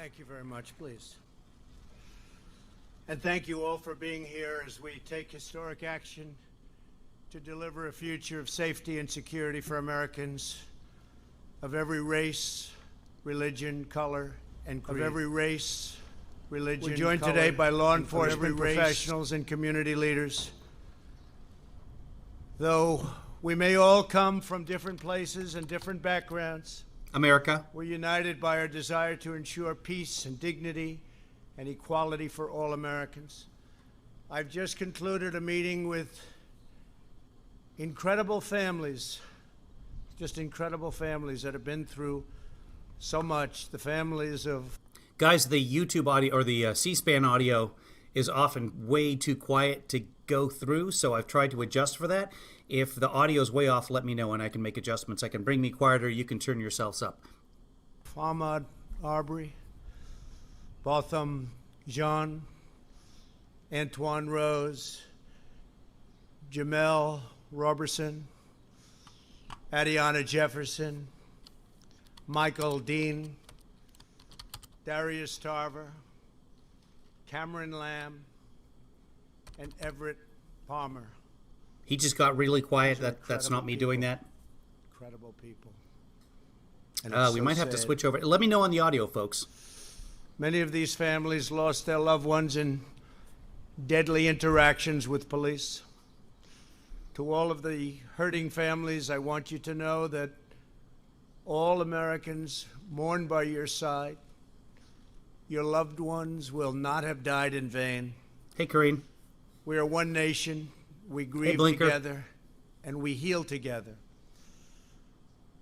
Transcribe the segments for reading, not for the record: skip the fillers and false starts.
Thank you very much, please. And thank you all for being here as we take historic action to deliver a future of safety and security for Americans of every race, religion, color, and creed. Of every race, religion, We're joined color, today by law enforcement professionals and community leaders. Though we may all come from different places and different backgrounds, America, we're united by our desire to ensure peace and dignity and equality for all Americans. I've just concluded a meeting with incredible families, just incredible families that have been through so much. The families of... Guys, the YouTube audio or the C-SPAN audio is often way too quiet to go through, so I've tried to adjust for that. If the audio is way off, let me know and I can make adjustments. I can bring me quieter, you can turn yourselves up. Ahmaud Arbery, Botham Jean, Antoine Rose, Jamel Roberson, Adiana Jefferson, Michael Dean, Darius Tarver, Cameron Lamb, and Everett Palmer. He just got really quiet. That's not me people. doing that. Incredible people. We might have to switch over. Let me know on the audio, folks. Many of these families lost their loved ones in deadly interactions with police. To all of the hurting families, I want you to know that all Americans mourn by your side. Your loved ones will not have died in vain. Hey, Karine. We are one nation. We grieve together, and we heal together.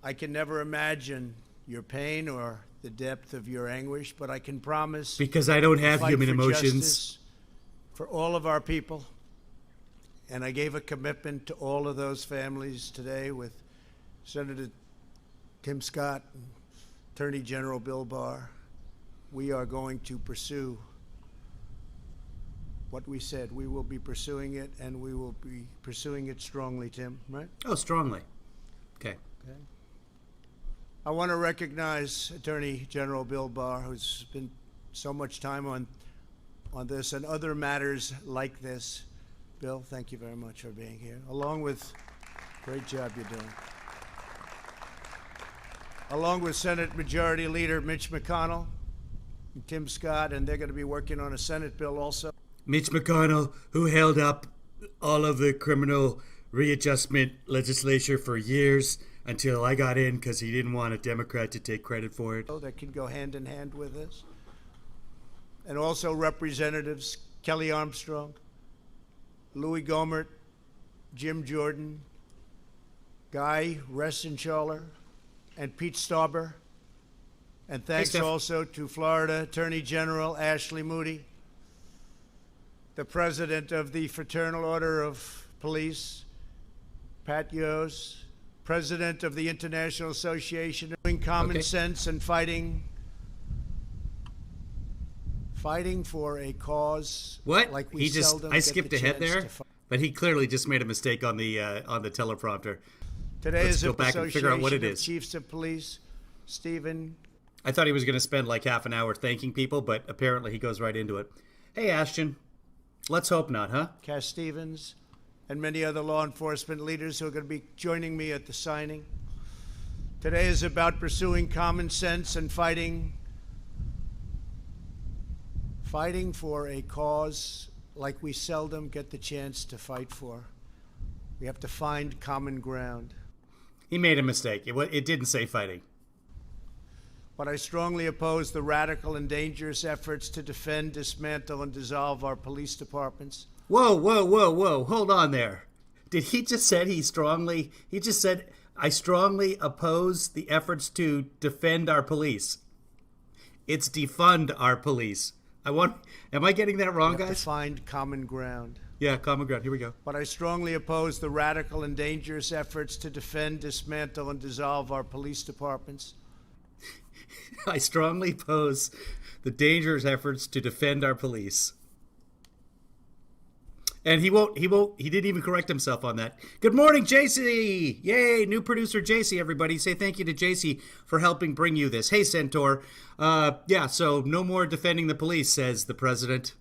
I can never imagine your pain or the depth of your anguish, but I can promise... Because I don't have human emotions. Justice for all of our people. And I gave a commitment to all of those families today with Senator Tim Scott and Attorney General Bill Barr. We are going to pursue what we said. We will be pursuing it, and we will be pursuing it strongly, Tim, right? Oh, strongly. Okay. I want to recognize Attorney General Bill Barr, who's spent so much time on this and other matters like this. Bill, thank you very much for being here, along with great job you're doing. Along with Senate Majority Leader Mitch McConnell and Tim Scott, and they're going to be working on a Senate bill also. Mitch McConnell, who held up all of the criminal readjustment legislature for years until I got in because he didn't want a Democrat to take credit for it. That can go hand in hand with this. And also Representatives Kelly Armstrong, Louis Gohmert, Jim Jordan, Guy Reschenthaler, and Pete Stauber. And thanks also to Florida Attorney General Ashley Moody, the President of the Fraternal Order of Police, Pat Yos, President of the International Association of Doing Common Sense and fighting for a cause. What? Like we I skipped ahead there, but he clearly just made a mistake on the teleprompter. Today Let's is go back and figure out what it is. Chiefs of Police, Stephen. I thought he was going to spend like half an hour thanking people, but apparently he goes right into it. Hey, Ashton. Let's hope not, huh? Cass Stevens, and many other law enforcement leaders who are going to be joining me at the signing. Today is about pursuing common sense and fighting for a cause like we seldom get the chance to fight for. We have to find common ground. He made a mistake. It didn't say fighting. But I strongly oppose the radical and dangerous efforts to defend, dismantle, and dissolve our police departments. Whoa. Hold on there. Did he just say he just said, I strongly oppose the efforts to defend our police. It's defund our police. Am I getting that wrong, guys? We have to find common ground. Yeah, common ground. Here we go. But I strongly oppose the radical and dangerous efforts to defend, dismantle, and dissolve our police departments. I strongly oppose the dangerous efforts to defend our police. And he didn't even correct himself on that. Good morning, JC. Yay, new producer JC, everybody. Say thank you to JC for helping bring you this. Hey, Centaur. Yeah, so no more defending the police, says the president.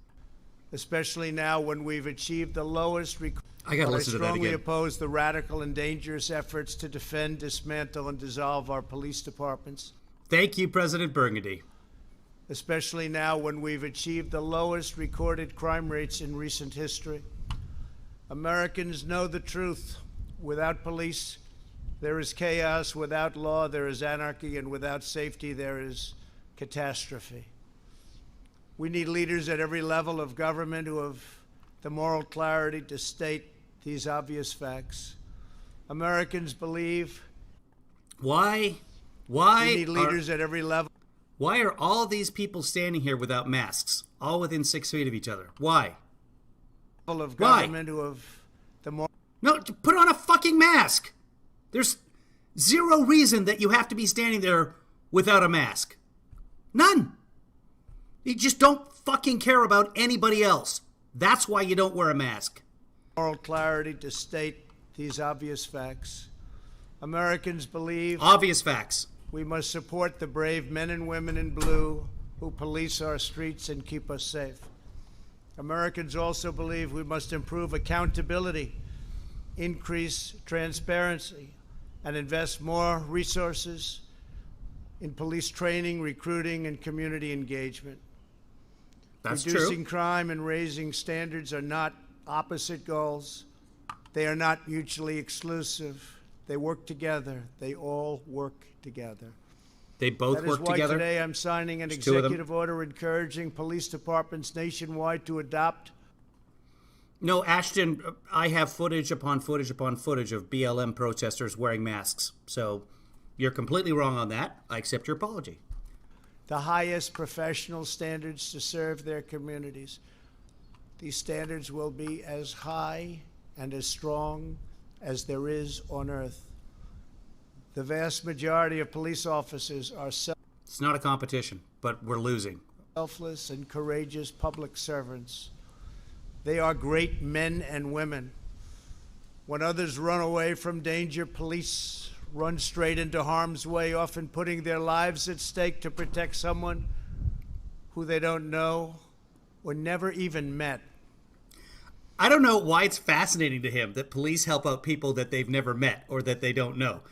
Especially now when we've achieved the lowest. I got to listen to that again. I strongly again. oppose the radical and dangerous efforts to defend, dismantle, and dissolve our police departments. Thank you, President Burgundy. Especially now when we've achieved the lowest recorded crime rates in recent history. Americans know the truth. Without police, there is chaos. Without law, there is anarchy. And without safety, there is catastrophe. We need leaders at every level of government who have the moral clarity to state these obvious facts. Americans believe. Why? We need leaders at every level. Why are all these people standing here without masks, all within 6 feet of each other? Why? Of government who have the moral. No, put on a fucking mask. There's zero reason that you have to be standing there without a mask. None. You just don't fucking care about anybody else. That's why you don't wear a mask. Moral clarity to state these obvious facts. Americans believe. Obvious facts. We must support the brave men and women in blue who police our streets and keep us safe. Americans also believe we must improve accountability, increase transparency, and invest more resources in police training, recruiting, and community engagement. That's Reducing true. crime and raising standards are not opposite goals. They are not mutually exclusive. They work together. They all work together. They both work together. That is why today I'm signing an executive order encouraging police departments nationwide to adopt. No, Ashton, I have footage upon footage upon footage of BLM protesters wearing masks. So you're completely wrong on that. I accept your apology. The highest professional standards to serve their communities. These standards will be as high and as strong as there is on earth. The vast majority of police officers are It's not a competition, but we're losing. Selfless and courageous public servants. They are great men and women. When others run away from danger, police run straight into harm's way, often putting their lives at stake to protect someone who they don't know or never even met. I don't know why it's fascinating to him that police help out people that they've never met or that they don't know.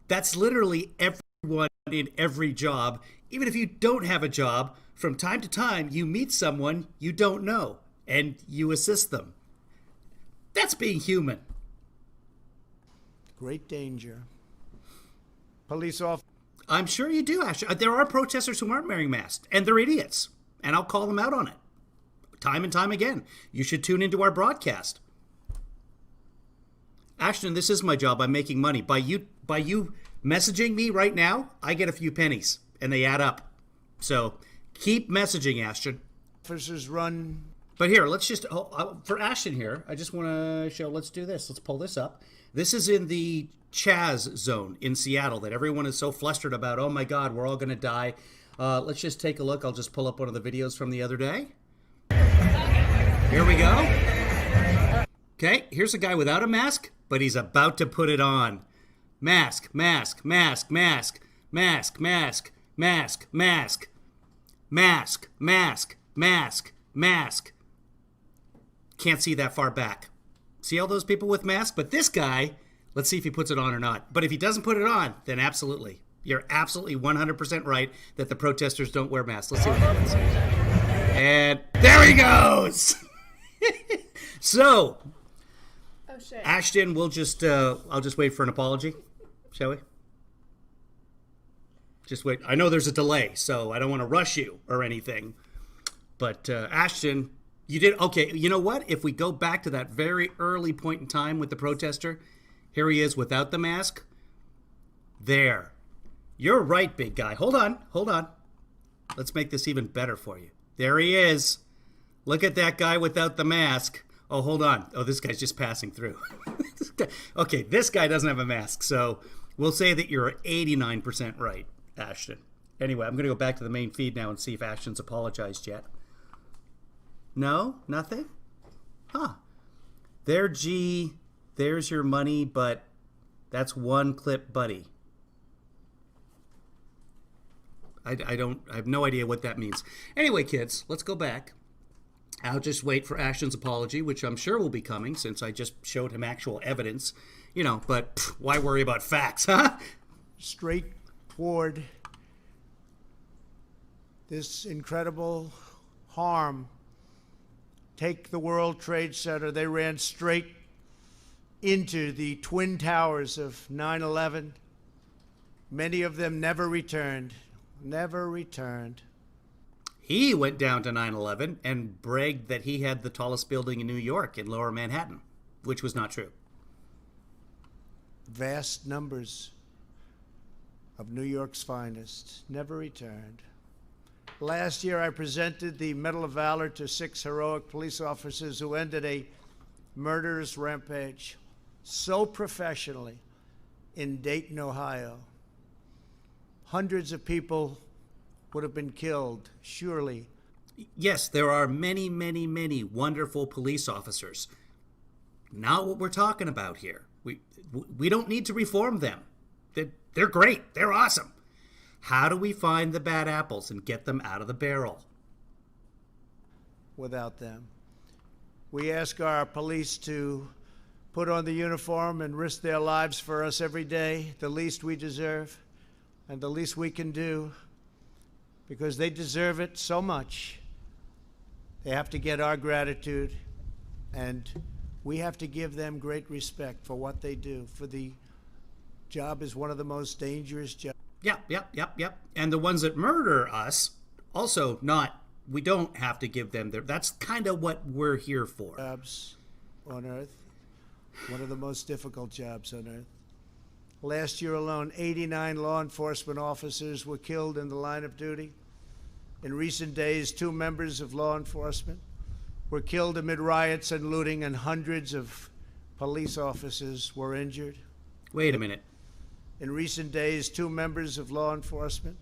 That's literally everyone in every job. Even if you don't have a job, from time to time, you meet someone you don't know and you assist them. That's being human. Great danger. Police officers. I'm sure you do, Ashton. There are protesters who aren't wearing masks, and they're idiots. And I'll call them out on it. Time and time again. You should tune into our broadcast. Ashton, this is my job. I'm making money. By you messaging me right now, I get a few pennies, and they add up. So keep messaging, Ashton. Officers run. But here, let's just, for Ashton here, I just want to show, let's do this. Let's pull this up. This is in the Chaz zone in Seattle that everyone is so flustered about. Oh my God, we're all going to die. Let's just take a look. I'll just pull up one of the videos from the other day. Here we go. Okay, here's a guy without a mask, but he's about to put it on. Mask, mask, mask, mask, mask, mask, mask, mask, mask, mask, mask, mask. Can't see that far back. See all those people with masks? But this guy, let's see if he puts it on or not. But if he doesn't put it on, then absolutely. You're absolutely 100% right that the protesters don't wear masks. Let's see what happens. And there he goes! So, oh, shit. Ashton, we'll just, I'll just wait for an apology, shall we? Just wait. I know there's a delay, so I don't want to rush you or anything. But, Ashton, you did, okay, you know what? If we go back to that very early point in time with the protester, here he is without the mask. There. You're right, big guy. Hold on. Let's make this even better for you. There he is. Look at that guy without the mask. Oh, hold on. Oh, this guy's just passing through. Okay, this guy doesn't have a mask, so we'll say that you're 89% right, Ashton. Anyway, I'm going to go back to the main feed now and see if Ashton's apologized yet. No? Nothing? Huh. There, G, there's your money, but that's one clip, buddy. I have no idea what that means. Anyway, kids, let's go back. I'll just wait for Ashton's apology, which I'm sure will be coming since I just showed him actual evidence. But why worry about facts, huh? Straight toward this incredible harm. Take the World Trade Center. They ran straight into the Twin Towers of 9/11. Many of them never returned. Never returned. He went down to 9/11 and bragged that he had the tallest building in New York in Lower Manhattan, which was not true. Vast numbers of New York's finest never returned. Last year, I presented the Medal of Valor to 6 heroic police officers who ended a murderous rampage so professionally in Dayton, Ohio. Hundreds of people would have been killed, surely. Yes, there are many, many, many wonderful police officers. Not what we're talking about here. We don't need to reform them. They're great. They're awesome. How do we find the bad apples and get them out of the barrel? Without them. We ask our police to put on the uniform and risk their lives for us every day, the least we deserve and the least we can do, because they deserve it so much. They have to get our gratitude, and we have to give them great respect for what they do, for the job is one of the most dangerous jobs. Yep. And the ones that murder us, also we don't have to give them that's kind of what we're here for. Jobs on earth, one of the most difficult jobs on earth. Last year alone, 89 law enforcement officers were killed in the line of duty. In recent days, 2 members of law enforcement were killed amid riots and looting, and hundreds of police officers were injured. Wait a minute. In recent days, 2 members of law enforcement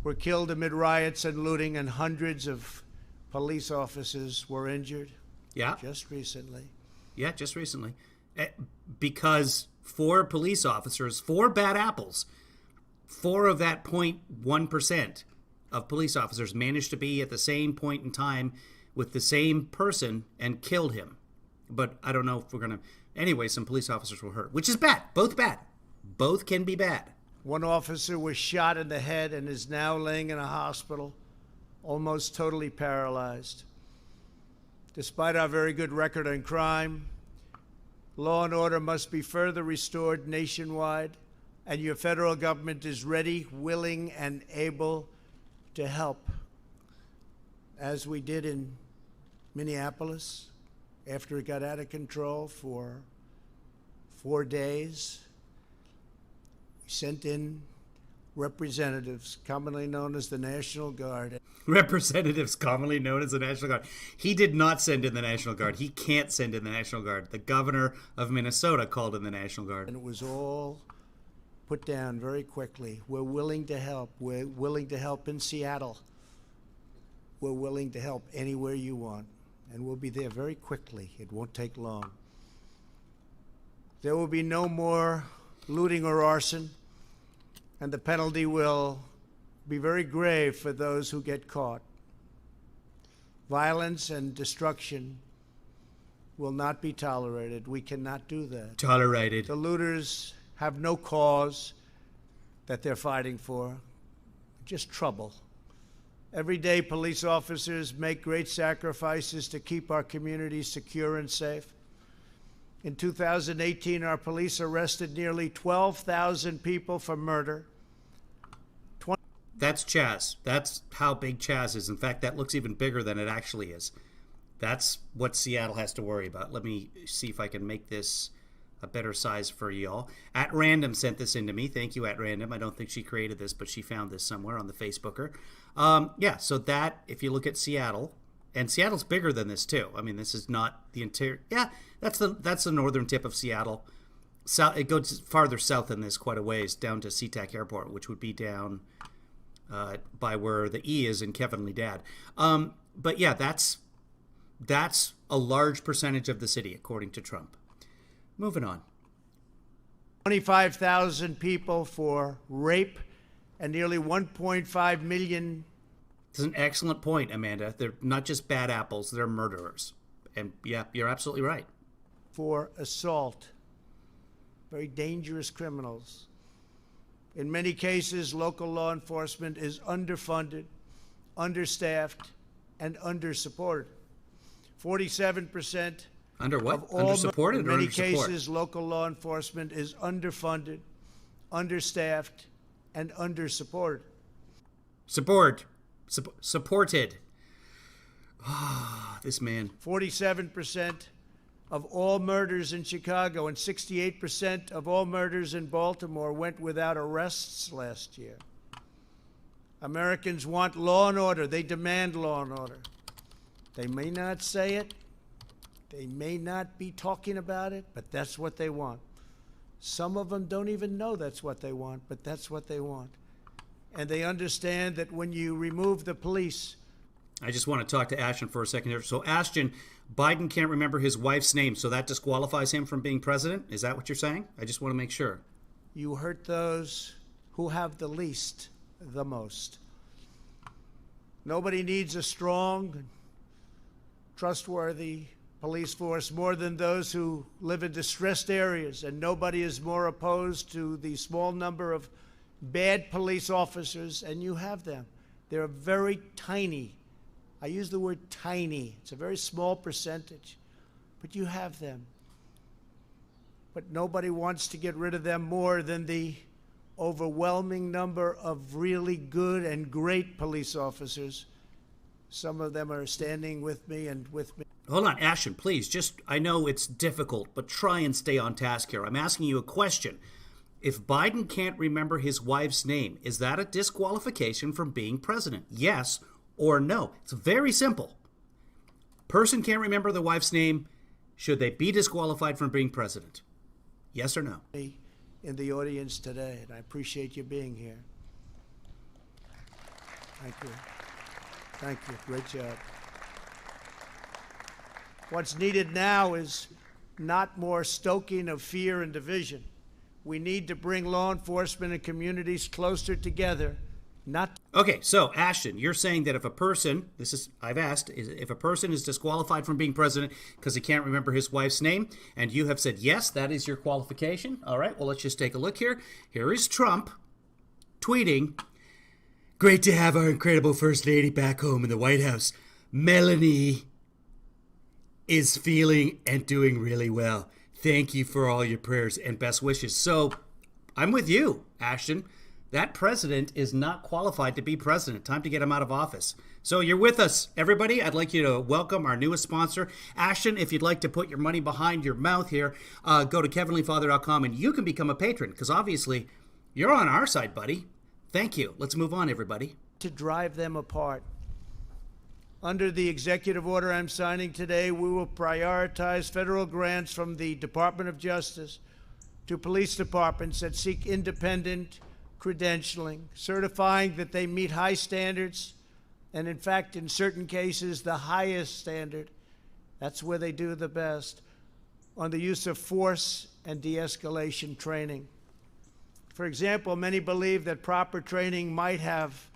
were killed amid riots and looting, and hundreds of police officers were injured. Yeah. Just recently. Yeah, just recently. Because 4 police officers, 4 bad apples, 4 of that 0.1% of police officers managed to be at the same point in time with the same person and killed him. But I don't know if we're going to... Anyway, some police officers were hurt, which is bad. Both bad. Both can be bad. 1 officer was shot in the head and is now laying in a hospital, almost totally paralyzed. Despite our very good record on crime, law and order must be further restored nationwide, and your federal government is ready, willing, and able to help, as we did in Minneapolis after it got out of control for 4 days. We sent in representatives, commonly known as the National Guard. Representatives commonly known as the National Guard. He did not send in the National Guard. He can't send in the National Guard. The governor of Minnesota called in the National Guard. And it was all put down very quickly. We're willing to help. We're willing to help in Seattle. We're willing to help anywhere you want. And we'll be there very quickly. It won't take long. There will be no more looting or arson, and the penalty will be very grave for those who get caught. Violence and destruction will not be tolerated. We cannot do that. Tolerated. The looters have no cause that they're fighting for, just trouble. Every day, police officers make great sacrifices to keep our communities secure and safe. In 2018, our police arrested nearly 12,000 people for murder. That's Chaz. That's how big Chaz is. In fact, that looks even bigger than it actually is. That's what Seattle has to worry about. Let me see if I can make this a better size for y'all. At Random sent this in to me. Thank you, At Random. I don't think she created this, but she found this somewhere on the Facebooker. So that, if you look at Seattle, and Seattle's bigger than this too. I mean, this is not the interior. Yeah, that's the northern tip of Seattle. It goes farther south than this quite a ways, down to SeaTac Airport, which would be down by where the E is in Kevin Lee Dad. But yeah, that's a large percentage of the city, according to Trump. Moving on. 25,000 people for rape and nearly 1.5 million. It's an excellent point, Amanda. They're not just bad apples, they're murderers. And yeah, you're absolutely right. For assault. Very dangerous criminals. In many cases, local law enforcement is underfunded, understaffed, and undersupported. 47% Under what? of all Undersupported in or many undersupport? cases, local law enforcement is underfunded, understaffed, and undersupported. Supported. Ah, this man. 47% of all murders in Chicago and 68% of all murders in Baltimore went without arrests last year. Americans want law and order. They demand law and order. They may not say it. They may not be talking about it, but that's what they want. Some of them don't even know that's what they want, but that's what they want. And they understand that when you remove the police, I just want to talk to Ashton for a second here. So, Ashton, Biden can't remember his wife's name, so that disqualifies him from being president? Is that what you're saying? I just want to make sure. you hurt those who have the least the most. Nobody needs a strong, trustworthy police force more than those who live in distressed areas, and nobody is more opposed to the small number of bad police officers, and you have them. They're very tiny. I use the word tiny. It's a very small percentage, but you have them. But nobody wants to get rid of them more than the overwhelming number of really good and great police officers. Some of them are standing with me and with me. Hold on, Ashton, please. I know it's difficult, but try and stay on task here. I'm asking you a question. If Biden can't remember his wife's name, is that a disqualification from being president? Yes or no? It's very simple. Person can't remember the wife's name. Should they be disqualified from being president? Yes or no? In the audience today, and I appreciate you being here. Thank you. Thank you. Great job. What's needed now is not more stoking of fear and division. We need to bring law enforcement and communities closer together, not... Okay, so Ashton, you're saying that if a person, I've asked, if a person is disqualified from being president because he can't remember his wife's name, and you have said, yes, that is your qualification. All right, well, let's just take a look here. Here is Trump tweeting, "Great to have our incredible First Lady back home in the White House. Melanie is feeling and doing really well. Thank you for all your prayers and best wishes." So I'm with you, Ashton. That president is not qualified to be president. Time to get him out of office. So you're with us, everybody. I'd like you to welcome our newest sponsor. Ashton, if you'd like to put your money behind your mouth here, go to kevinleefather.com and you can become a patron, because obviously you're on our side, buddy. Thank you. Let's move on, everybody. to drive them apart. Under the executive order I'm signing today, we will prioritize federal grants from the Department of Justice to police departments that seek independent credentialing, certifying that they meet high standards, and in fact, in certain cases, the highest standard. That's where they do the best, on the use of force and de-escalation training. For example, many believe that proper training might have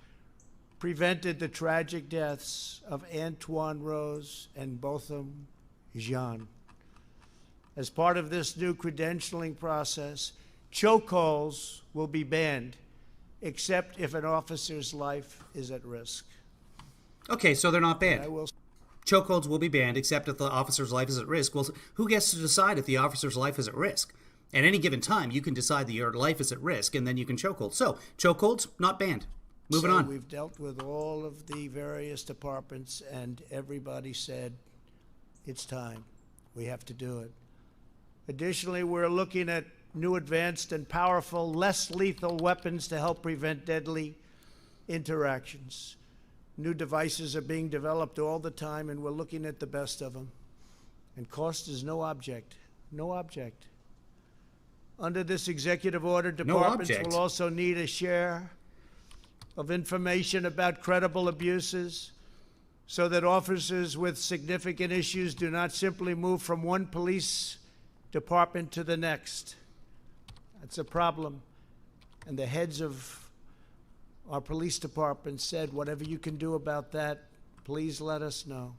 prevented the tragic deaths of Antoine Rose and Botham Jean. As part of this new credentialing process, chokeholds will be banned, except if an officer's life is at risk. Okay, so they're not banned. I will Chokeholds will be banned except if the officer's life is at risk. Well, who gets to decide if the officer's life is at risk? At any given time, you can decide that your life is at risk, and then you can chokehold. So, chokeholds, not banned. Moving on. We've dealt with all of the various departments, and everybody said, it's time. We have to do it. Additionally, we're looking at new advanced and powerful, less lethal weapons to help prevent deadly interactions. New devices are being developed all the time, and we're looking at the best of them. And cost is no object. No object. Under this executive order, departments will also need a share of information about credible abuses, so that officers with significant issues do not simply move from one police department to the next. That's a problem. And the heads of our police department said, whatever you can do about that, please let us know.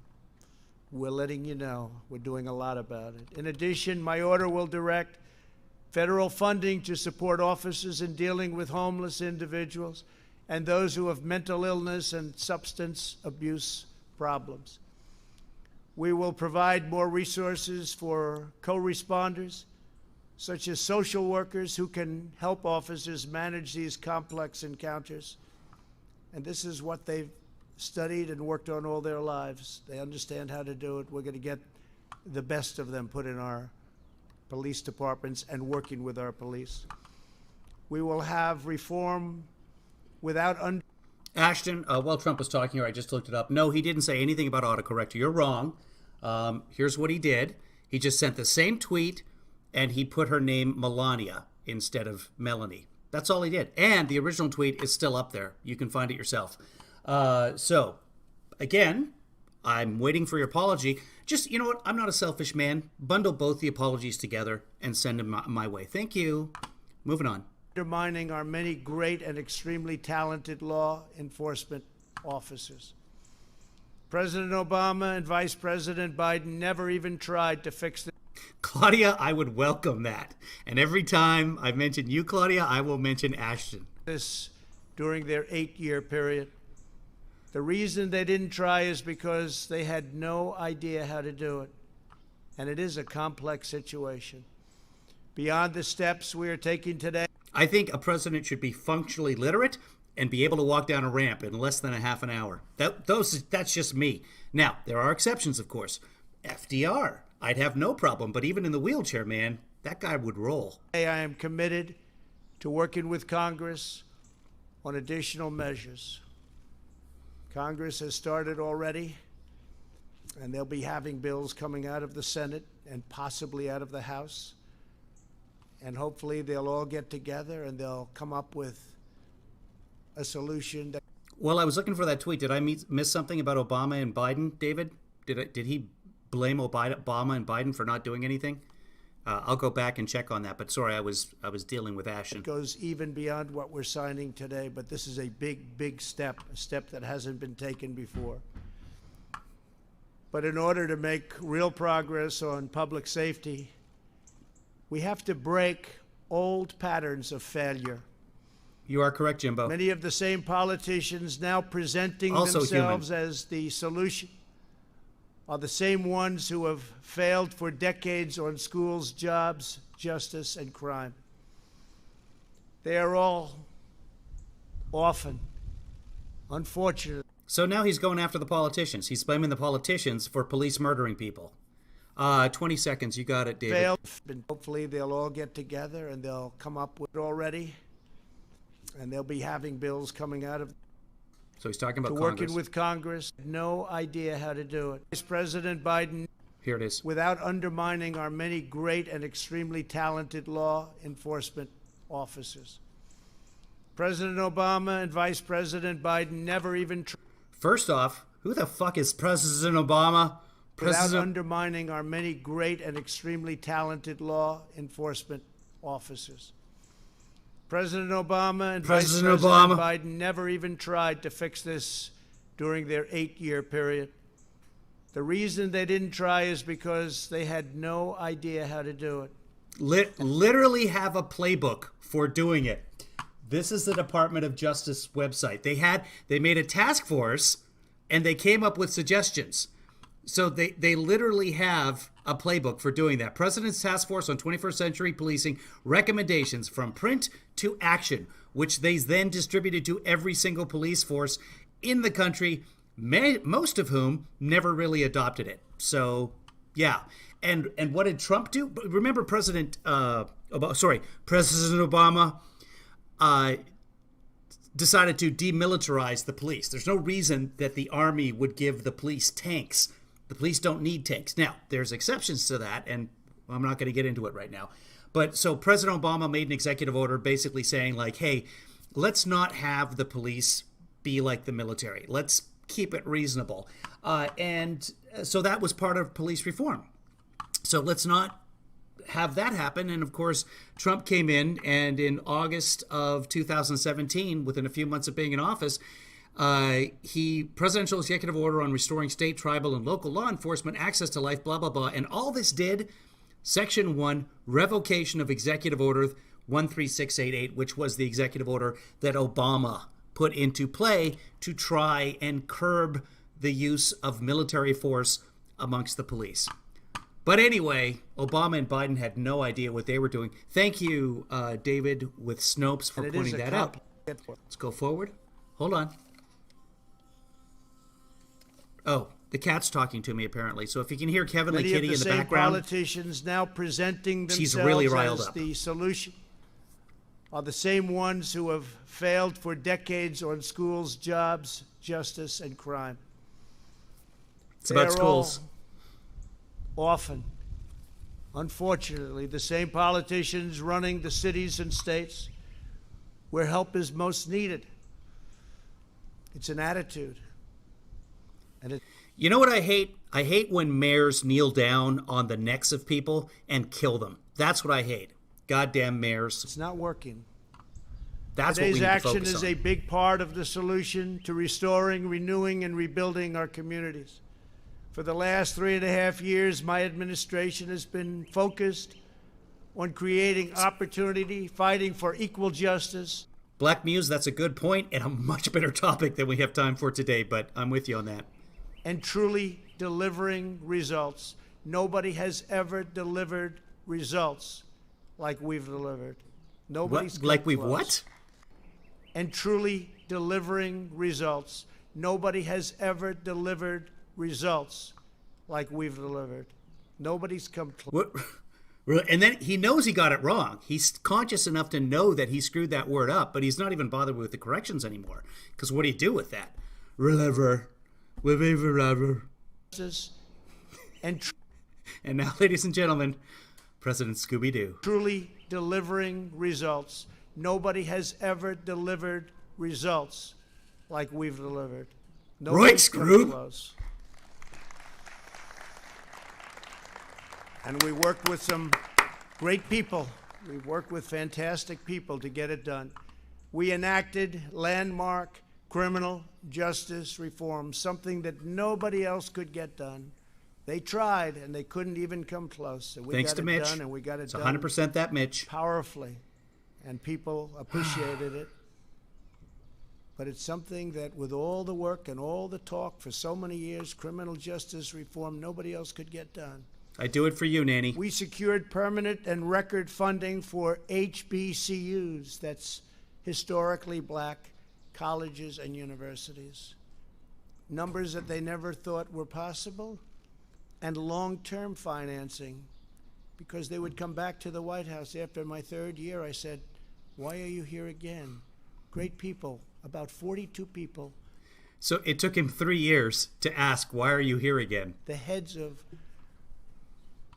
We're letting you know. We're doing a lot about it. In addition, my order will direct federal funding to support officers in dealing with homeless individuals and those who have mental illness and substance abuse problems. We will provide more resources for co-responders, such as social workers who can help officers manage these complex encounters. And this is what they've studied and worked on all their lives. They understand how to do it. We're going to get the best of them put in our police departments and working with our police. We will have reform without Ashton, while Trump was talking here, I just looked it up. No, he didn't say anything about autocorrect. You're wrong. Here's what he did. He just sent the same tweet, and he put her name Melania instead of Melanie. That's all he did. And the original tweet is still up there. You can find it yourself. So, again, I'm waiting for your apology. Just, you know what? I'm not a selfish man. Bundle both the apologies together and send them my way. Thank you. Moving on. undermining our many great and extremely talented law enforcement officers. President Obama and Vice President Biden never even tried to fix the Claudia, I would welcome that. And every time I mention you, Claudia, I will mention Ashton. this during their 8-year period. The reason they didn't try is because they had no idea how to do it. And it is a complex situation. Beyond the steps we are taking today, I think a president should be functionally literate and be able to walk down a ramp in less than a half an hour. That's just me. Now, there are exceptions, of course. FDR, I'd have no problem, but even in the wheelchair, man, that guy would roll. I am committed to working with Congress on additional measures. Congress has started already, and they'll be having bills coming out of the Senate and possibly out of the House. And hopefully they'll all get together and they'll come up with a solution that Well, I was looking for that tweet. Did I miss something about Obama and Biden, David? Did he blame Obama and Biden for not doing anything? I'll go back and check on that. But sorry, I was dealing with Ashton. goes even beyond what we're signing today. But this is a big, big step, a step that hasn't been taken before. But in order to make real progress on public safety, we have to break old patterns of failure. You are correct, Jimbo. Many of the same politicians now presenting Also themselves as the solution are the same ones who have failed for decades on schools, jobs, justice, and crime. They are all often, unfortunately, So now he's going after the politicians. He's blaming the politicians for police murdering people. 20 seconds. You got it, David. failed. And hopefully they'll all get together and they'll come up with it already. And they'll be having bills coming out of So he's talking about to Congress. working with Congress. No idea how to do it. Vice President Biden, Here it is. without undermining our many great and extremely talented law enforcement officers. President Obama and Vice President Biden never even tried First off, who the fuck is President Obama? without President. undermining our many great and extremely talented law enforcement officers. President Obama and President Vice President Obama. Biden never even tried to fix this during their 8-year period. The reason they didn't try is because they had no idea how to do it. Literally have a playbook for doing it. This is the Department of Justice website. They made a task force and they came up with suggestions. So they literally have a playbook for doing that. President's Task Force on 21st Century Policing recommendations from print to action, which they then distributed to every single police force in the country, most of whom never really adopted it. So, yeah. And what did Trump do? Remember President Obama decided to demilitarize the police. There's no reason that the army would give the police tanks. The police don't need tanks. Now, there's exceptions to that, and I'm not going to get into it right now. But so President Obama made an executive order basically saying, like, hey, let's not have the police be like the military. Let's keep it reasonable. And so that was part of police reform. So let's not have that happen. And of course, Trump came in, and in August of 2017, within a few months of being in office, he presidential executive order on restoring state, tribal, and local law enforcement access to life, blah, blah, blah. And all this did, Section 1, revocation of Executive Order 13688, which was the executive order that Obama put into play to try and curb the use of military force amongst the police. But anyway, Obama and Biden had no idea what they were doing. Thank you, David with Snopes, for pointing that out. Let's go forward. Hold on. Oh, the cat's talking to me, apparently. So if you can hear Kevin the kitty in the background. Politicians now presenting themselves she's really riled as up. The solution are the same ones who have failed for decades on schools, jobs, justice, and crime. It's about schools. Often, unfortunately, the same politicians running the cities and states where help is most needed. It's an attitude. And you know what I hate? I hate when mayors kneel down on the necks of people and kill them. That's what I hate. Goddamn mayors. It's not working. That's what we need to focus on. Today's action is a big part of the solution to restoring, renewing, and rebuilding our communities. For the last 3.5 years, my administration has been focused on creating opportunity, fighting for equal justice. Black Muse, that's a good point and a much better topic than we have time for today, but I'm with you on that. And truly delivering results. Nobody has ever delivered results like we've delivered. Nobody's what? Like we've close. What? And truly delivering results. Nobody has ever delivered results like we've delivered. Nobody's come close. And then he knows he got it wrong. He's conscious enough to know that he screwed that word up, but he's not even bothered with the corrections anymore. Because what do you do with that? And now, ladies and gentlemen, President Scooby-Doo. Truly delivering results. Nobody has ever delivered results like we've delivered. Nobody's come close. And we worked with some great people. We worked with fantastic people to get it done. We enacted landmark criminal justice reform, something that nobody else could get done. They tried, and they couldn't even come close. And we Thanks got to it Mitch. done, and we got it it's done 100% that Mitch. Powerfully, and people appreciated it. But it's something that, with all the work and all the talk for so many years, criminal justice reform, nobody else could get done. I do it for you, Nanny. We secured permanent and record funding for HBCUs, that's historically black colleges and universities. Numbers that they never thought were possible, and long-term financing, because they would come back to the White House after my 3rd year. I said, why are you here again? Great people, about 42 people. So it took him 3 years to ask, why are you here again? The heads of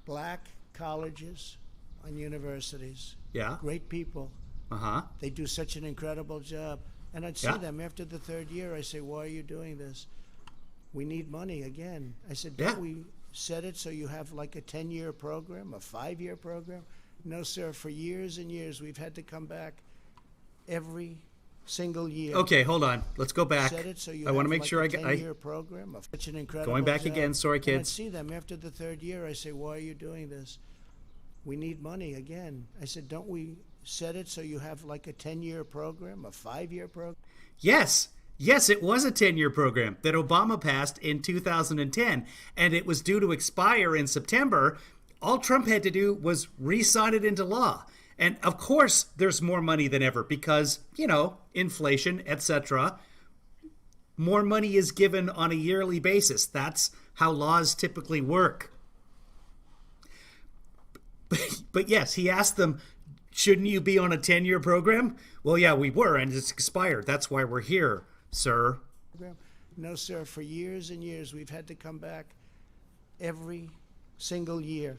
black colleges and universities. Yeah. Great people. Uh-huh. They do such an incredible job. And I'd see them after the 3rd year. I say, why are you doing this? We need money again. I said, don't we set it so you have like a 10-year program, a 5-year program? No, sir. For years and years, we've had to come back every single year. Okay, hold on. Let's go back. Set it so you I want to make like sure a I get 10-year program of such an incredible going back job. again. Sorry, And I'd kids. see them after the 3rd year. I say, why are you doing this? We need money again. I said, don't we set it so you have like a 10-year program, a 5-year program? Yes. Yes, it was a 10-year program that Obama passed in 2010, and it was due to expire in September. All Trump had to do was re-sign it into law. And of course, there's more money than ever because, you know, inflation, etc. More money is given on a yearly basis. That's how laws typically work. But yes, he asked them, shouldn't you be on a 10-year program? Well, yeah, we were, and it's expired. That's why we're here, sir. No, sir. For years and years, we've had to come back every single year.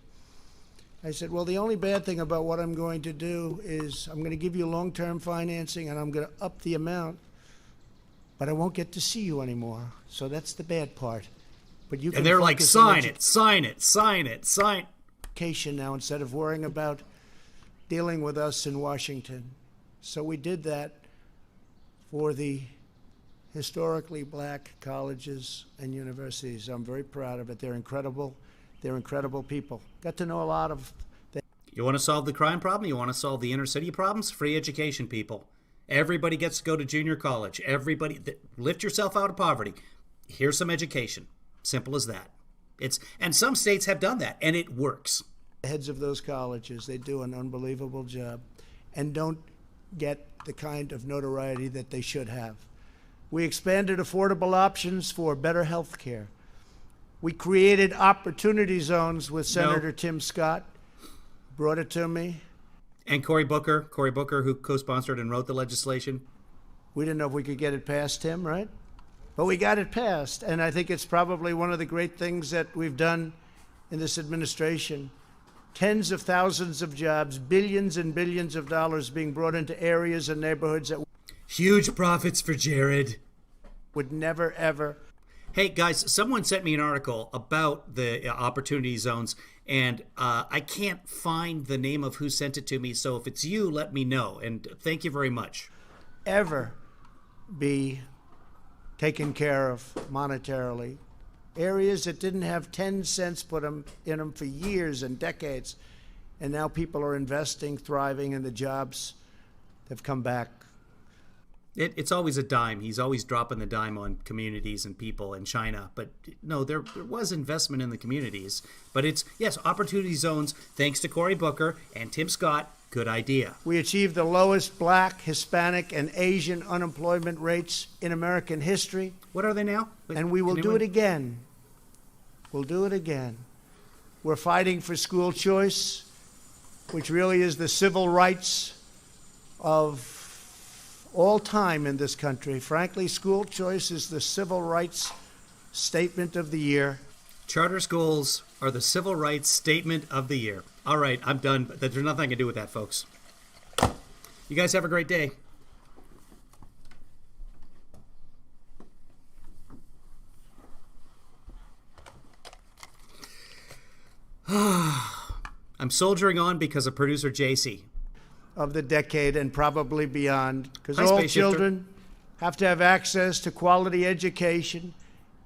I said, well, the only bad thing about what I'm going to do is I'm going to give you long-term financing, and I'm going to up the amount, but I won't get to see you anymore. So that's the bad part. But you can And they're like, focus on sign it, sign it, sign it, sign. education now instead of worrying about dealing with us in Washington. So we did that for the historically black colleges and universities. I'm very proud of it. They're incredible. They're incredible people. Got to know a lot of them. You want to solve the crime problem? You want to solve the inner city problems? Free education, people. Everybody gets to go to junior college. Everybody, lift yourself out of poverty. Here's some education. Simple as that. And some states have done that, and it works. The heads of those colleges, they do an unbelievable job and don't get the kind of notoriety that they should have. We expanded affordable options for better health care. We created opportunity zones with Senator Tim Scott. Brought it to me. And Cory Booker, who co-sponsored and wrote the legislation. We didn't know if we could get it past him, right? But we got it passed, and I think it's probably one of the great things that we've done in this administration. Tens of thousands of jobs, billions and billions of dollars being brought into areas and neighborhoods that Huge profits for Jared. would never, ever. Hey, guys, someone sent me an article about the opportunity zones, and I can't find the name of who sent it to me, so if it's you, let me know, and thank you very much. Ever be taken care of monetarily. Areas that didn't have 10 cents put in them for years and decades, and now people are investing, thriving, and the jobs have come back. It's always a dime. He's always dropping the dime on communities and people in China. But no, there was investment in the communities. But it's, yes, opportunity zones, thanks to Cory Booker and Tim Scott. Good idea. We achieved the lowest black, Hispanic, and Asian unemployment rates in American history. What are they now? And we will do it again. We'll do it again. We're fighting for school choice, which really is the civil rights of all time in this country. Frankly, school choice is the civil rights statement of the year. Charter schools are the civil rights statement of the year. All right, I'm done. But there's nothing I can do with that, folks. You guys have a great day. I'm soldiering on because of producer JC. Of the decade and probably beyond, because Hi, all Space Shifter. children have to have access to quality education.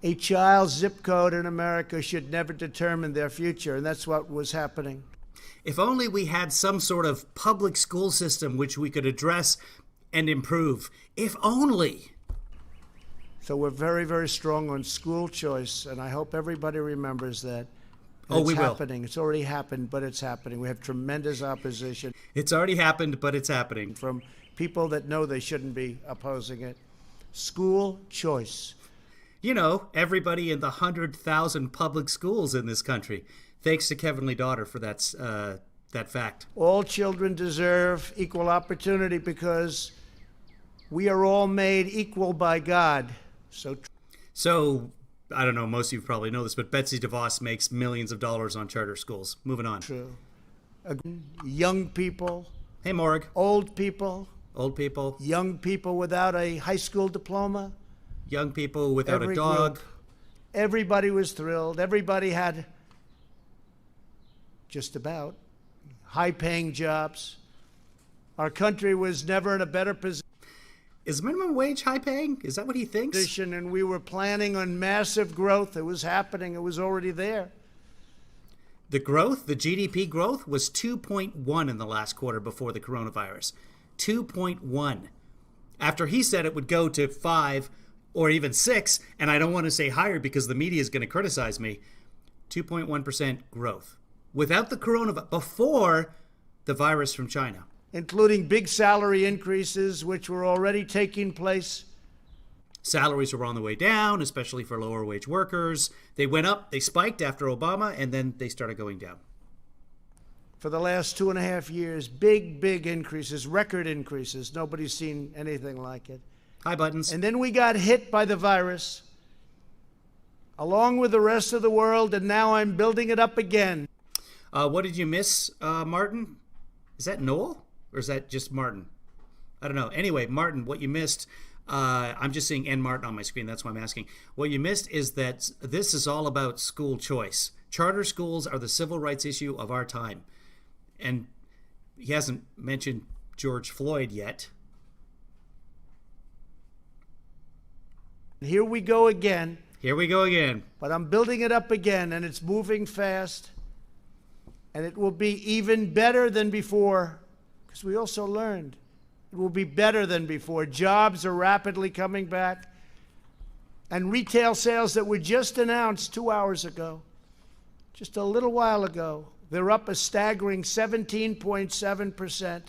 A child's zip code in America should never determine their future, and that's what was happening. If only we had some sort of public school system which we could address and improve. If only. So we're very, very strong on school choice, and I hope everybody remembers that. Oh, we it's will. happening. It's already happened, but it's happening. We have tremendous opposition It's already happened, but it's happening. from people that know they shouldn't be opposing it. School choice. You know, everybody in the 100,000 public schools in this country. Thanks to Kevin Lee Daughter for that fact. All children deserve equal opportunity because we are all made equal by God. So, I don't know, most of you probably know this, but Betsy DeVos makes millions of dollars on charter schools. Moving on. True. Young people, Hey, Morg. old people, Old people, young people without a high school diploma. young people without Every a dog. group. Everybody was thrilled. Everybody had just about high-paying jobs. Our country was never in a better Is minimum wage high paying? Is that what he thinks? position, and we were planning on massive growth. It was happening. It was already there. The growth, the GDP growth, was 2.1 in the last quarter before the coronavirus. 2.1. After he said it would go to 5 or even 6, and I don't want to say higher because the media is going to criticize me, 2.1% growth. Without the coronavirus, before the virus from China. Including big salary increases, which were already taking place. Salaries were on the way down, especially for lower wage workers. They went up, they spiked after Obama, and then they started going down. For the last 2.5 years, big increases, record increases. Nobody's seen anything like it. Hi, Buttons. And then we got hit by the virus, along with the rest of the world, and now I'm building it up again. What did you miss, Martin? Is that Noel? Or is that just Martin? I don't know. Anyway, Martin, what you missed, I'm just seeing N. Martin on my screen. That's why I'm asking. What you missed is that this is all about school choice. Charter schools are the civil rights issue of our time. And he hasn't mentioned George Floyd yet. Here we go again. Here we go again. But I'm building it up again, and it's moving fast. And it will be even better than before, because we also learned it will be better than before. Jobs are rapidly coming back. And retail sales that were just announced 2 hours ago, just a little while ago, they're up a staggering 17.7%.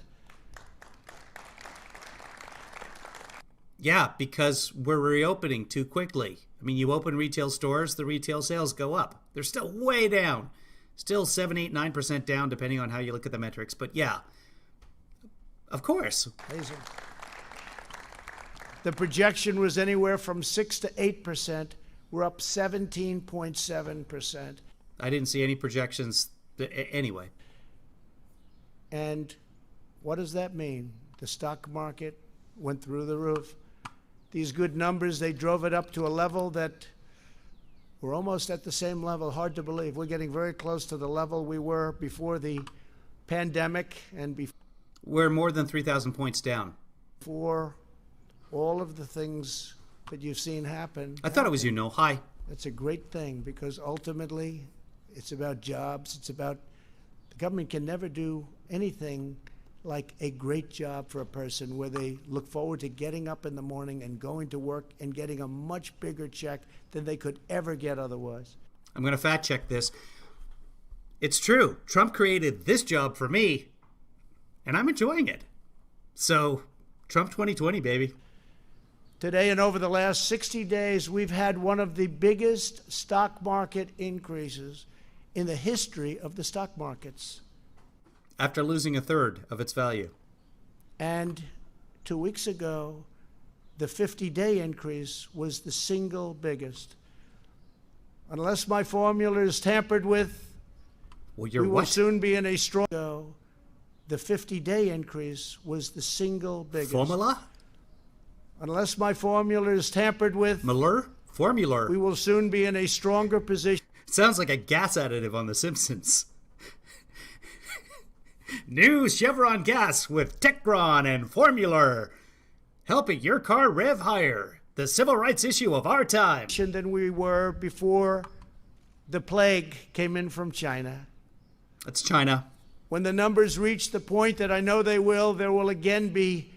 Yeah, because we're reopening too quickly. I mean, you open retail stores, the retail sales go up. They're still way down. Still 7, 8, 9% down, depending on how you look at the metrics. But yeah, of course. Amazing. The projection was anywhere from 6 to 8%. We're up 17.7%. I didn't see any projections anyway. And what does that mean? The stock market went through the roof. These good numbers, they drove it up to a level that we're almost at the same level. Hard to believe. We're getting very close to the level we were before the pandemic and We're more than 3,000 points down. before all of the things that you've seen happen. I thought it was Hi. That's a great thing, because ultimately it's about jobs. It's about the government can never do anything like a great job for a person where they look forward to getting up in the morning and going to work and getting a much bigger check than they could ever get otherwise. I'm going to fact check this. It's true. Trump created this job for me, and I'm enjoying it. So, Trump 2020, baby. Today and over the last 60 days, we've had one of the biggest stock market increases in the history of the stock markets. After losing a third of its value. And 2 weeks ago, the 50-day increase was the single biggest. Unless my formula is tampered with, Well, we will soon be in a strong... The 50-day increase was the single biggest. Formula? Unless my formula is tampered with, Formula. we will soon be in a stronger position. It sounds like a gas additive on The Simpsons. New Chevron gas with Techron and Formula, helping your car rev higher. The civil rights issue of our time. Than we were before the plague came in from China. That's China. When the numbers reach the point that I know they will, there will again be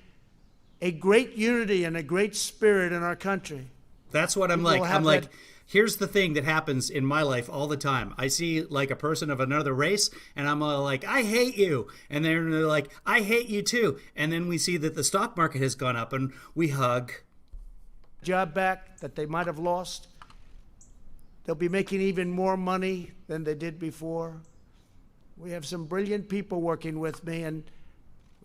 a great unity and a great spirit in our country. That's what I'm People like. have I'm like, that- here's the thing that happens in my life all the time. I see like a person of another race, and I'm like, I hate you. And they're like, I hate you too. And then we see that the stock market has gone up, and we hug. Job back that they might have lost. They'll be making even more money than they did before. We have some brilliant people working with me, and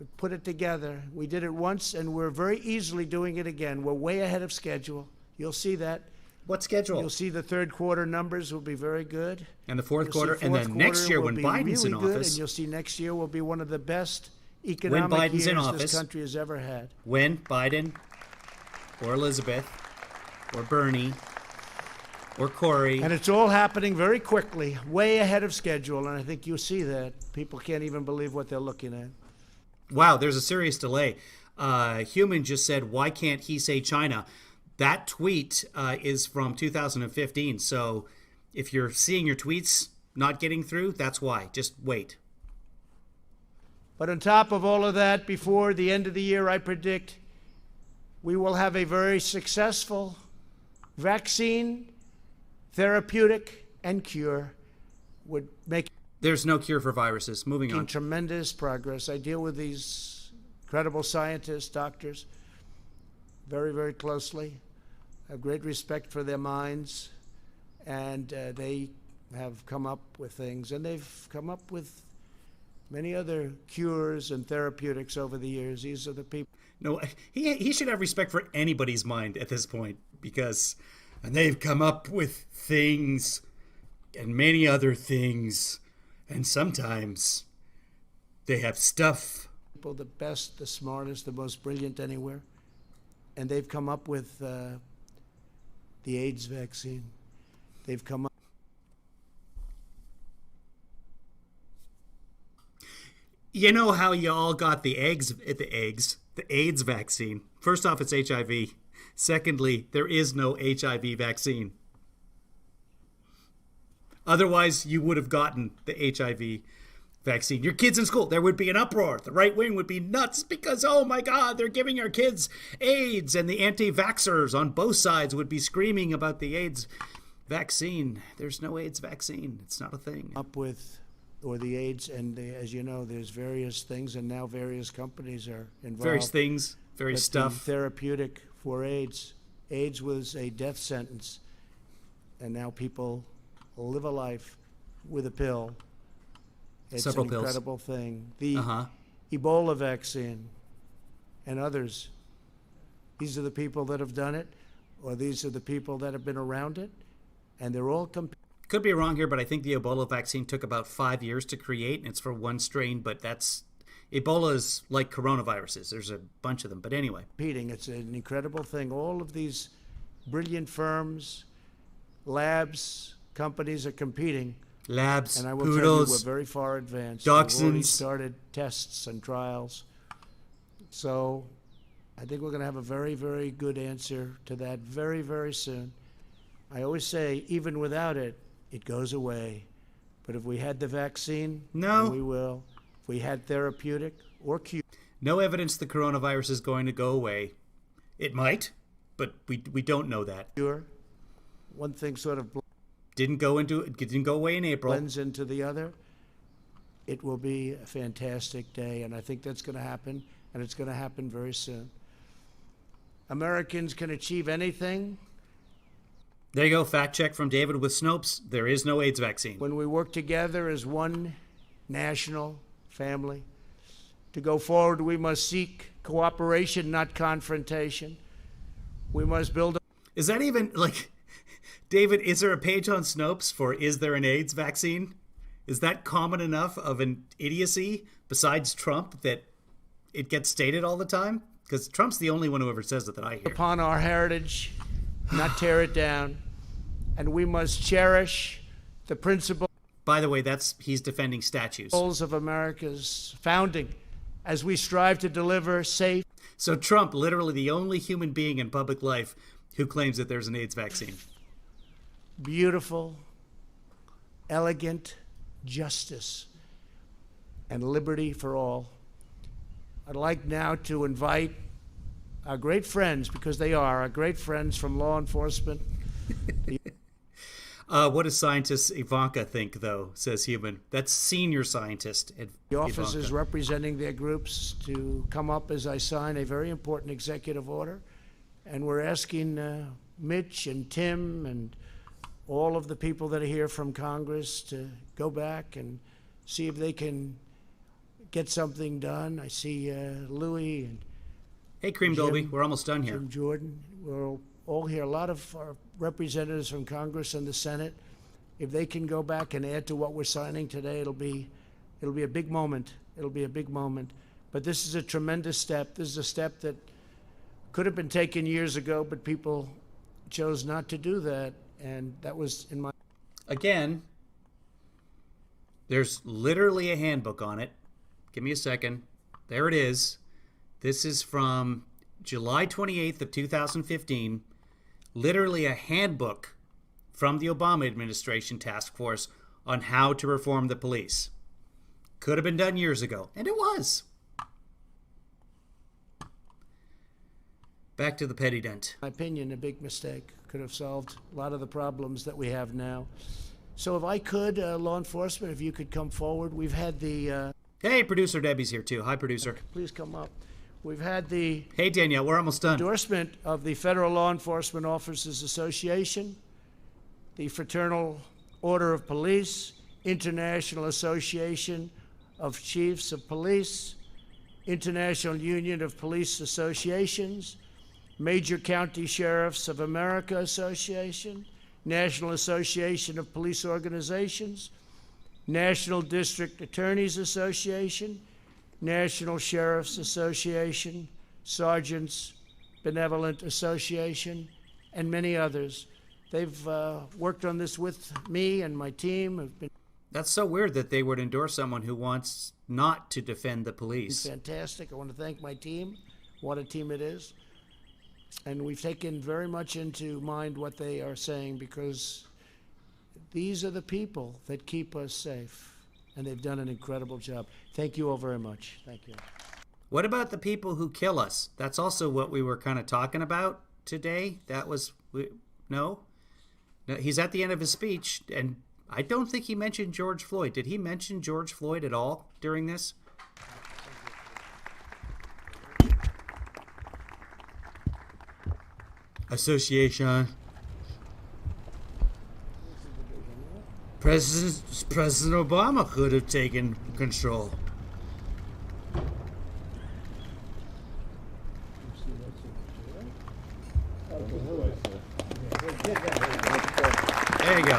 we put it together. We did it once, and we're very easily doing it again. We're way ahead of schedule. You'll see that. What schedule? You'll see the third quarter numbers will be very good. And the fourth You'll quarter, see and fourth then next quarter year will when be Biden's in really good, office. and you'll see next year will be one of the best economic Biden's in years office. this country has ever had. When Biden, or Elizabeth, or Bernie, or Corey. And it's all happening very quickly, way ahead of schedule, and I think you'll see that. People can't even believe what they're looking at. Wow, there's a serious delay. Human just said, why can't he say China? That tweet is from 2015. So if you're seeing your tweets not getting through, that's why. Just wait. But on top of all of that, before the end of the year, I predict we will have a very successful vaccine, therapeutic, and cure. Would make There's no cure for viruses. Moving on. tremendous progress. I deal with these incredible scientists, doctors, very, very closely. I have great respect for their minds, and they have come up with things, and they've come up with many other cures and therapeutics over the years. These are the people. No, he should have respect for anybody's mind at this point, because and they've come up with things and many other things, and sometimes they have stuff. The best, the smartest, the most brilliant anywhere. and they've come up with the AIDS vaccine. They've come up. You know how you all got the AIDS vaccine? First off, it's HIV. Secondly, there is no HIV vaccine. Otherwise, you would have gotten the HIV vaccine. Your kids in school, there would be an uproar. The right wing would be nuts because, oh my God, they're giving our kids AIDS. And the anti-vaxxers on both sides would be screaming about the AIDS vaccine. There's no AIDS vaccine. It's not a thing. Up with, or the AIDS, and as you know, there's various things, and now various companies are involved. Various things, various But the stuff. therapeutic for AIDS. AIDS was a death sentence, and now people live a life with a pill. It's Several an pills. incredible thing. The Uh-huh. Ebola vaccine and others. These are the people that have done it, or these are the people that have been around it, and they're all Could be wrong here, but I think the Ebola vaccine took about 5 years to create, and it's for one strain, but Ebola is like coronaviruses. There's a bunch of them, but anyway. competing. It's an incredible thing. All of these brilliant firms, labs, companies are competing. Labs, And I will tell you, poodles, we're very far advanced. We've already dachshunds. started tests and trials. So I think we're going to have a very, very good answer to that very, very soon. I always say, even without it, it goes away. But if we had the vaccine, No. and we will. If we had therapeutic or cure, No evidence the coronavirus is going to go away. It might, but we don't know that. one thing sort of It didn't go away in April. blends into the other, it will be a fantastic day. And I think that's going to happen, and it's going to happen very soon. Americans can achieve anything There you go, fact check from David with Snopes. There is no AIDS vaccine. when we work together as one national family. To go forward, we must seek cooperation, not confrontation. We must build a Is that even, David, is there a page on Snopes for is there an AIDS vaccine? Is that common enough of an idiocy besides Trump that it gets stated all the time? Because Trump's the only one who ever says it that I hear. upon our heritage, not tear it down. And we must cherish the principles By the way, he's defending statues. of America's founding as we strive to deliver safe, So Trump, literally the only human being in public life who claims that there's an AIDS vaccine. beautiful, elegant justice and liberty for all. I'd like now to invite our great friends, because they are our great friends from law enforcement. What does scientist Ivanka think, though, says Human? That's senior scientist The officers Ivanka. representing their groups to come up as I sign a very important executive order. And we're asking Mitch and Tim and all of the people that are here from Congress to go back and see if they can get something done. I see Louis and Hey, Cream Dolby, we're almost done here. Jim Jordan. We're all here. A lot of our representatives from Congress and the Senate. If they can go back and add to what we're signing today, it'll be a big moment. It'll be a big moment. But this is a tremendous step. This is a step that could have been taken years ago, but people chose not to do that. And that was in my Again, there's literally a handbook on it. Give me a second. There it is. This is from July 28th of 2015. Literally a handbook from the Obama administration task force on how to reform the police. Could have been done years ago, and it was. Back to the petty dent. opinion, a big mistake. Could have solved a lot of the problems that we have now. So if I could, law enforcement, if you could come forward. We've had the, Hey, producer Debbie's here too. Hi, producer. please come up. We've had the Hey, Danielle, we're almost done. endorsement of the Federal Law Enforcement Officers Association, the Fraternal Order of Police, International Association of Chiefs of Police, International Union of Police Associations, Major County Sheriffs of America Association, National Association of Police Organizations, National District Attorneys Association, National Sheriffs Association, Sergeants, Benevolent Association, and many others. They've worked on this with me and my team. Have been That's so weird that they would endorse someone who wants not to defend the police. fantastic. I want to thank my team. What a team it is. And we've taken very much into mind what they are saying, because these are the people that keep us safe. And they've done an incredible job. Thank you all very much. Thank you. What about the people who kill us? That's also what we were kind of talking about today. That was, no? No, he's at the end of his speech, and I don't think he mentioned George Floyd. Did he mention George Floyd at all during this? Association. President Obama could have taken control. There you go.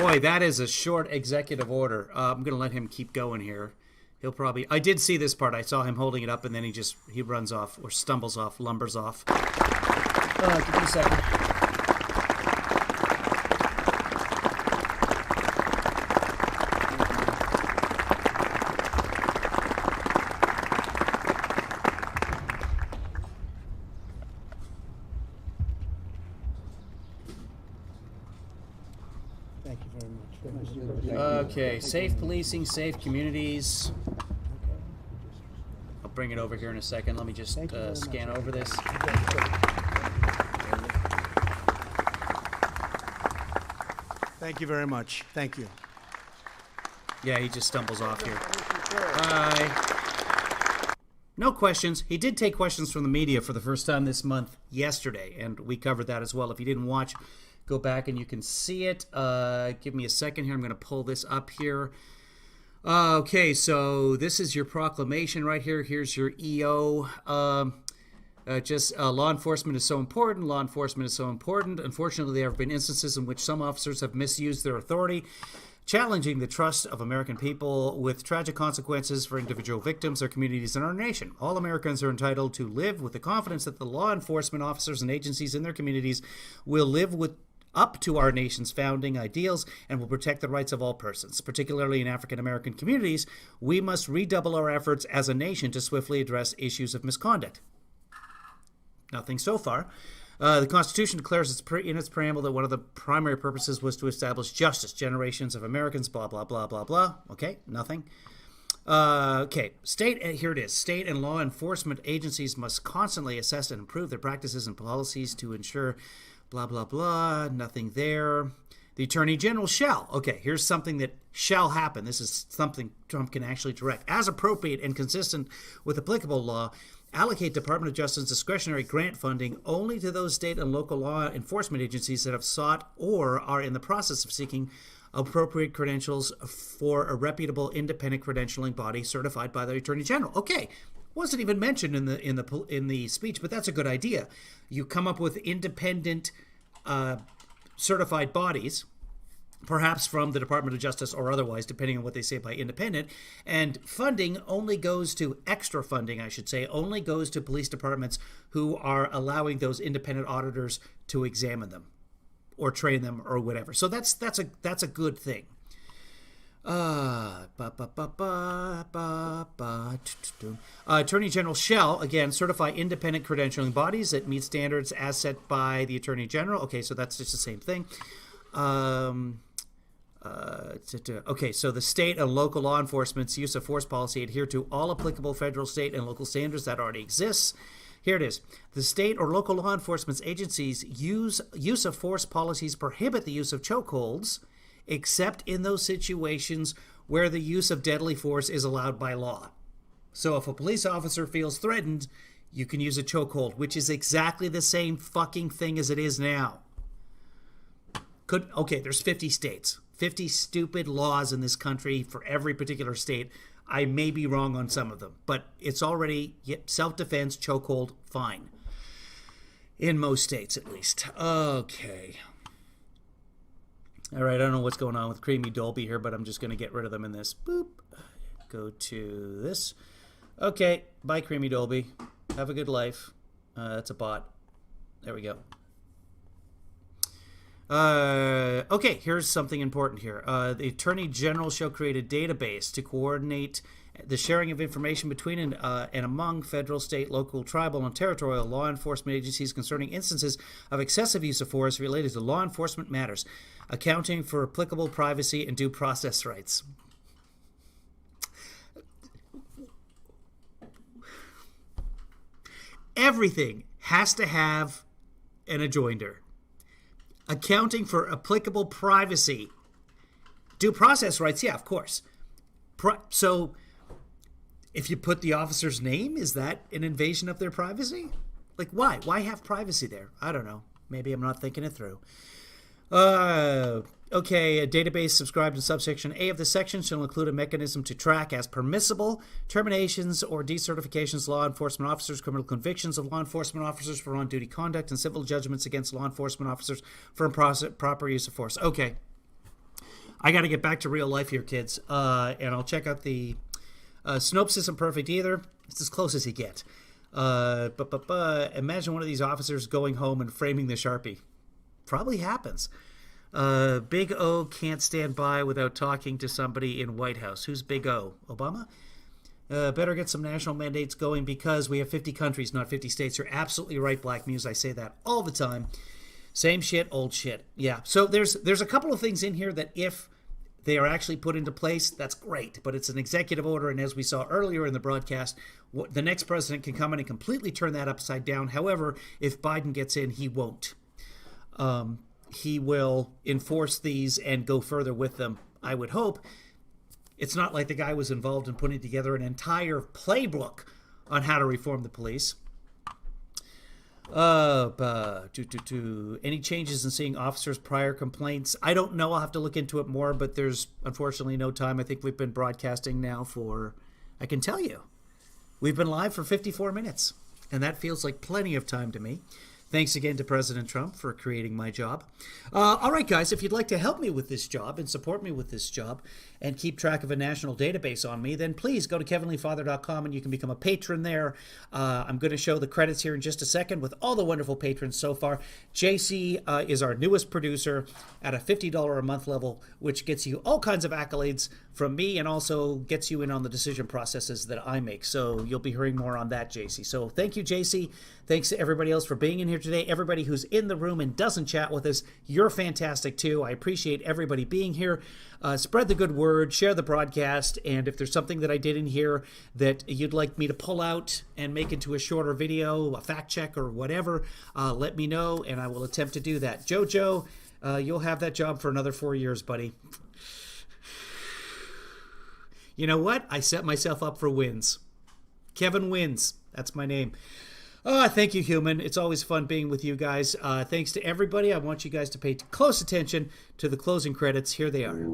Boy, that is a short executive order. I'm going to let him keep going here. He'll probably... I did see this part. I saw him holding it up, and then he runs off, or stumbles off, lumbers off. Give me a second. Thank you very much. Okay, safe policing, safe communities. I'll bring it over here in a second. Let me just scan over this. Thank you very much. Thank you. Yeah, he just stumbles off here. Bye. No questions. He did take questions from the media for the first time this month yesterday, and we covered that as well. If you didn't watch, go back and you can see it. Give me a second here. I'm going to pull this up here. Okay, so this is your proclamation right here. Here's your EO. Law enforcement is so important. Law enforcement is so important. Unfortunately, there have been instances in which some officers have misused their authority, challenging the trust of American people with tragic consequences for individual victims, our communities, and our nation. All Americans are entitled to live with the confidence that the law enforcement officers and agencies in their communities will live up to our nation's founding ideals and will protect the rights of all persons. Particularly in African American communities, we must redouble our efforts as a nation to swiftly address issues of misconduct. Nothing so far. The Constitution declares in its preamble that one of the primary purposes was to establish justice. Generations of Americans, blah, blah, blah, blah, blah. Okay, nothing. Okay, here it is. State and law enforcement agencies must constantly assess and improve their practices and policies to ensure blah, blah, blah. Nothing there. The Attorney General shall. Okay, here's something that shall happen. This is something Trump can actually direct. As appropriate and consistent with applicable law, allocate Department of Justice discretionary grant funding only to those state and local law enforcement agencies that have sought or are in the process of seeking appropriate credentials for a reputable independent credentialing body certified by the Attorney General. Okay, wasn't even mentioned in the speech, but that's a good idea. You come up with independent certified bodies, perhaps from the Department of Justice or otherwise, depending on what they say by independent, and funding only goes to, extra funding, I should say, only goes to police departments who are allowing those independent auditors to examine them or train them or whatever. So that's a good thing. Attorney General shall, again, certify independent credentialing bodies that meet standards as set by the Attorney General. Okay, so that's just the same thing. Okay, so the state and local law enforcement's use of force policy adhere to all applicable federal, state, and local standards that already exists. Here it is. The state or local law enforcement agencies' use of force policies prohibit the use of chokeholds, except in those situations where the use of deadly force is allowed by law. So if a police officer feels threatened, you can use a chokehold, which is exactly the same fucking thing as it is now. Okay, there's 50 states. 50 stupid laws in this country for every particular state. I may be wrong on some of them, but it's already self-defense, chokehold, fine. In most states, at least. Okay. All right, I don't know what's going on with Creamy Dolby here, but I'm just going to get rid of them in this. Boop. go to this. Okay, bye, Creamy Dolby. Have a good life. That's a bot. There we go. Okay, here's something important here. The Attorney General shall create a database to coordinate the sharing of information between and among federal, state, local, tribal, and territorial law enforcement agencies concerning instances of excessive use of force related to law enforcement matters, accounting for applicable privacy and due process rights. Everything has to have an adjoinder. Accounting for applicable privacy. Due process rights, yeah, of course. So, if you put the officer's name, is that an invasion of their privacy? Like, why? Why have privacy there? I don't know. Maybe I'm not thinking it through. Okay, a database subscribed in subsection A of the section shall include a mechanism to track as permissible terminations or decertifications of law enforcement officers, criminal convictions of law enforcement officers for on-duty conduct, and civil judgments against law enforcement officers for improper use of force. Okay, I got to get back to real life here, kids, and I'll check out the Snopes isn't perfect either. It's as close as you get. Imagine one of these officers going home and framing the Sharpie. Probably happens. Big O can't stand by without talking to somebody in White House. Who's Big O? Obama? Better get some national mandates going because we have 50 countries, not 50 states. You're absolutely right, Black Muse. I say that all the time. Same shit, old shit. Yeah. So there's a couple of things in here that if they are actually put into place, that's great. But it's an executive order, and as we saw earlier in the broadcast, the next president can come in and completely turn that upside down. However, if Biden gets in, he won't. He will enforce these and go further with them, I would hope. It's not like the guy was involved in putting together an entire playbook on how to reform the police. Any changes in seeing officers' prior complaints? I don't know. I'll have to look into it more, but there's unfortunately no time. I think we've been broadcasting now for, I can tell you, we've been live for 54 minutes, and that feels like plenty of time to me. Thanks again to President Trump for creating my job. All right, guys, if you'd like to help me with this job and support me with this job and keep track of a national database on me, then please go to kevinleefather.com and you can become a patron there. I'm going to show the credits here in just a second with all the wonderful patrons so far. JC is our newest producer at a $50 a month level, which gets you all kinds of accolades from me and also gets you in on the decision processes that I make. So you'll be hearing more on that, JC. So thank you, JC. Thanks to everybody else for being in here today. Everybody who's in the room and doesn't chat with us, you're fantastic too. I appreciate everybody being here. Spread the good word, share the broadcast, and if there's something that I did in here that you'd like me to pull out and make into a shorter video, a fact check or whatever, let me know and I will attempt to do that. Jojo, you'll have that job for another 4 years, buddy. You know what? I set myself up for wins. Kevin Wins. That's my name. Thank you, human. It's always fun being with you guys. Thanks to everybody. I want you guys to pay close attention to the closing credits. Here they are.